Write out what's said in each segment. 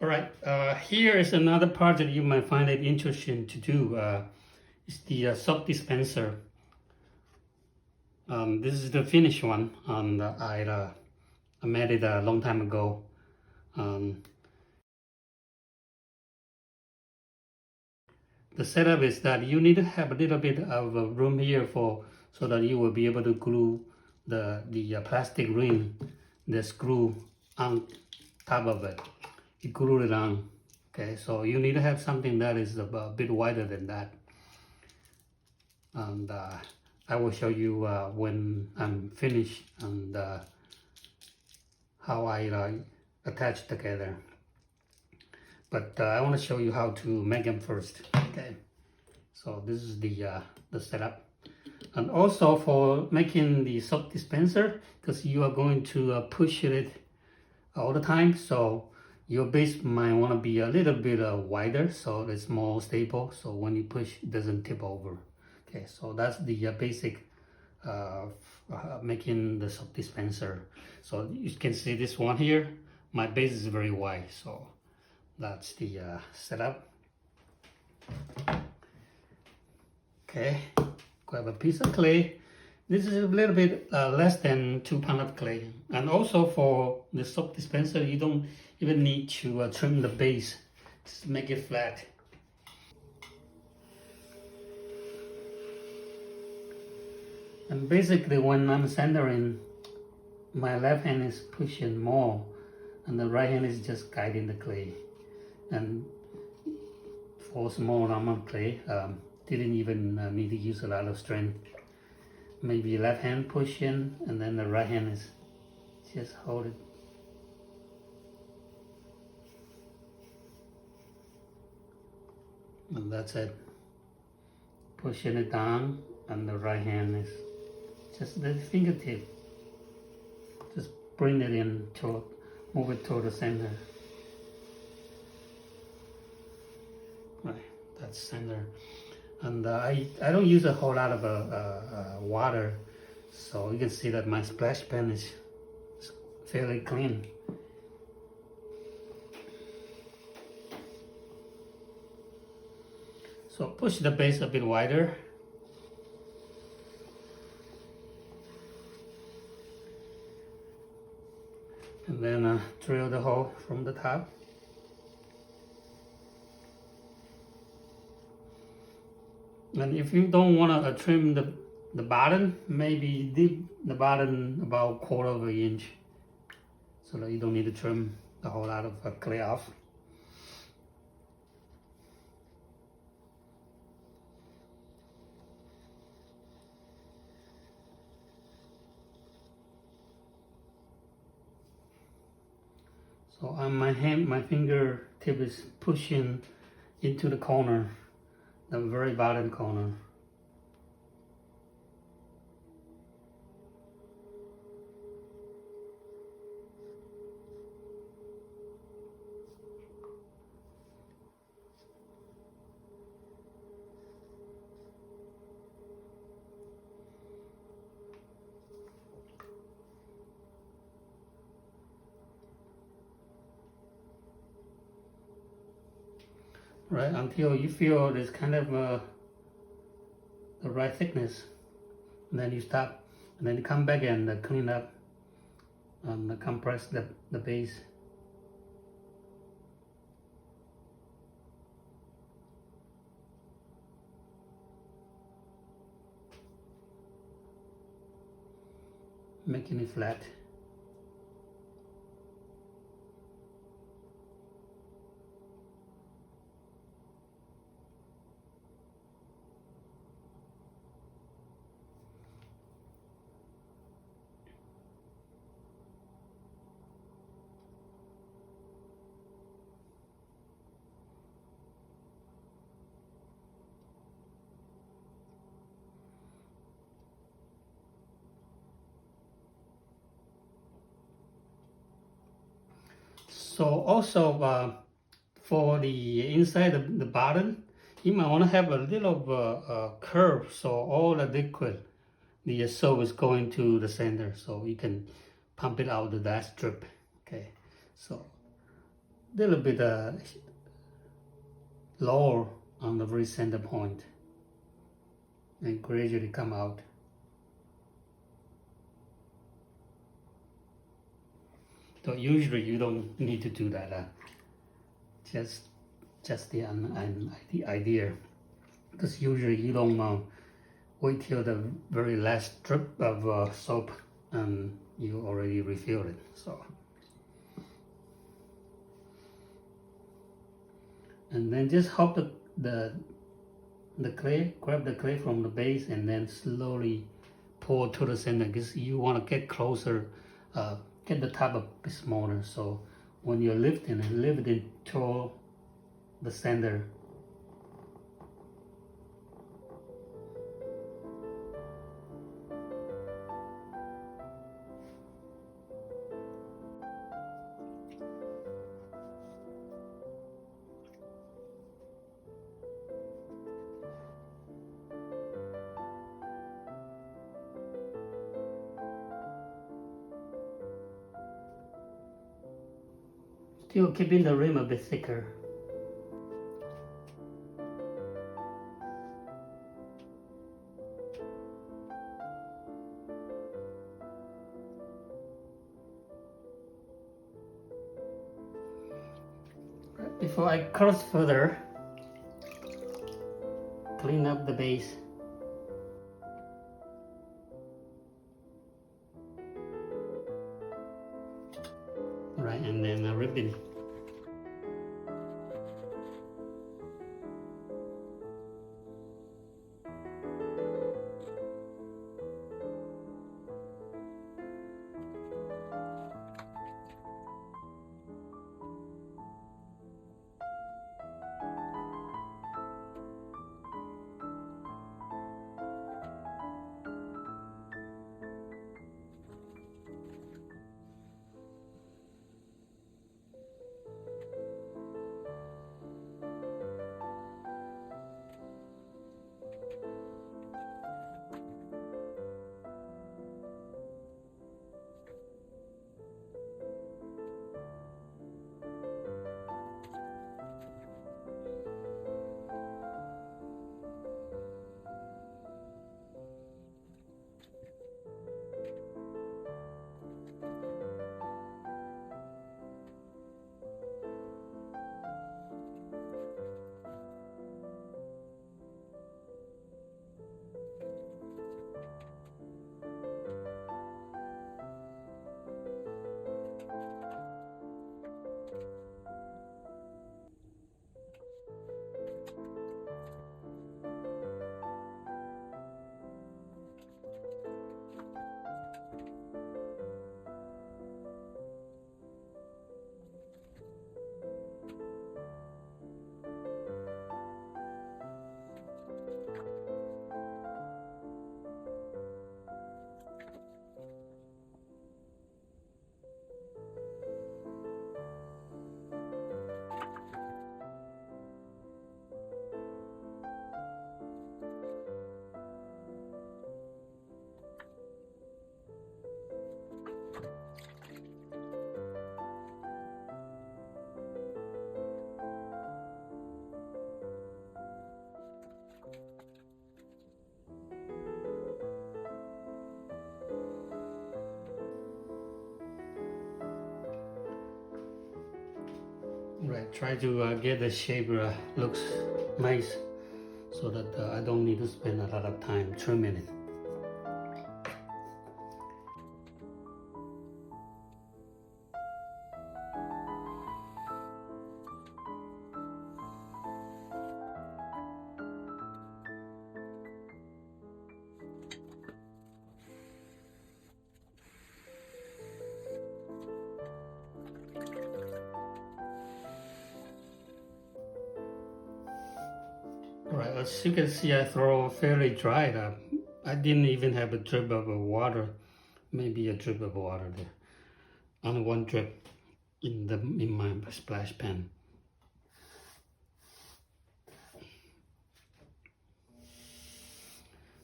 All right, here is another part that you might find it interesting to do. It's the soap dispenser. This is the finished one, and I made it a long time ago. The setup is that you need to have a little bit of room here so that you will be able to glue the plastic ring, the screw on top of it. You glue it on. Okay, so you need to have something that is a bit wider than that. And I will show you when I'm finished and how I attach together. But I want to show you how to make them first. Okay, so this is the setup. And also for making the soap dispenser, because you are going to push it all the time, so your base might want to be a little bit wider so it's more stable, so when you push it doesn't tip over. Okay, so that's the basic making the soap dispenser. So you can see this one here, my base is very wide, so that's the setup. Okay, grab a piece of clay. This is a little bit less than 2 pounds of clay. And also for the soap dispenser, you don't even need to trim the base. Just make it flat. And basically when I'm centering, my left hand is pushing more and the right hand is just guiding the clay. And for small amount of clay, didn't even need to use a lot of strength. Maybe left hand push in and then the right hand is just hold it. And that's it. Pushing it down and the right hand is just the fingertip. Just bring it in, move it toward the center. Right, that's center. And I don't use a whole lot of water, so you can see that my splash pan is fairly clean. So push the base a bit wider. And then drill the hole from the top. And if you don't want to trim the bottom, maybe dip the bottom about 1/4 of an inch so that you don't need to trim the whole lot of clay off. So on my hand, my fingertip is pushing into the corner, the very bottom corner. Right, until you feel there's kind of the right thickness, and then you stop, and then you come back and clean up and compress the base. Making it flat. So also for the inside of the bottom, you might want to have a little curve so all the liquid, the soap is going to the center, so you can pump it out of that strip. Okay, so little bit lower on the very center point and gradually come out. So usually you don't need to do that. Just the idea, because usually you don't wait till the very last drip of soap and you already refill it. So, and then just hold the clay, grab the clay from the base and then slowly pour to the center, because you want to get closer, get the top a bit smaller, so when you're lifting it, lift it toward the center. Still keeping the rim a bit thicker. Before I cross further, clean up the base. Right, and then a ribbon. Right, try to get the shape looks nice, so that I don't need to spend a lot of time trimming it. Alright, as you can see, I throw fairly dried up. I didn't even have a drip of water, maybe a drip of water there. Only one drip in my splash pan.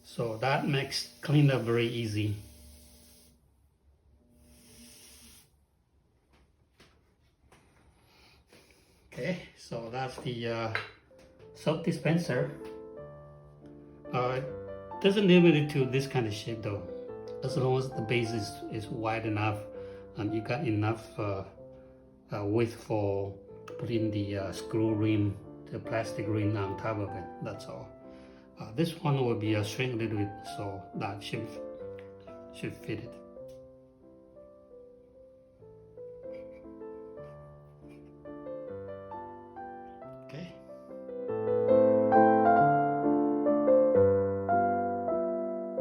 So that makes cleanup very easy. Okay, so that's the soap dispenser. Doesn't limit it to this kind of shape though. As long as the base is wide enough and you got enough width for putting the screw rim, the plastic rim on top of it, that's all. This one will be shrink a little bit, so that should fit it.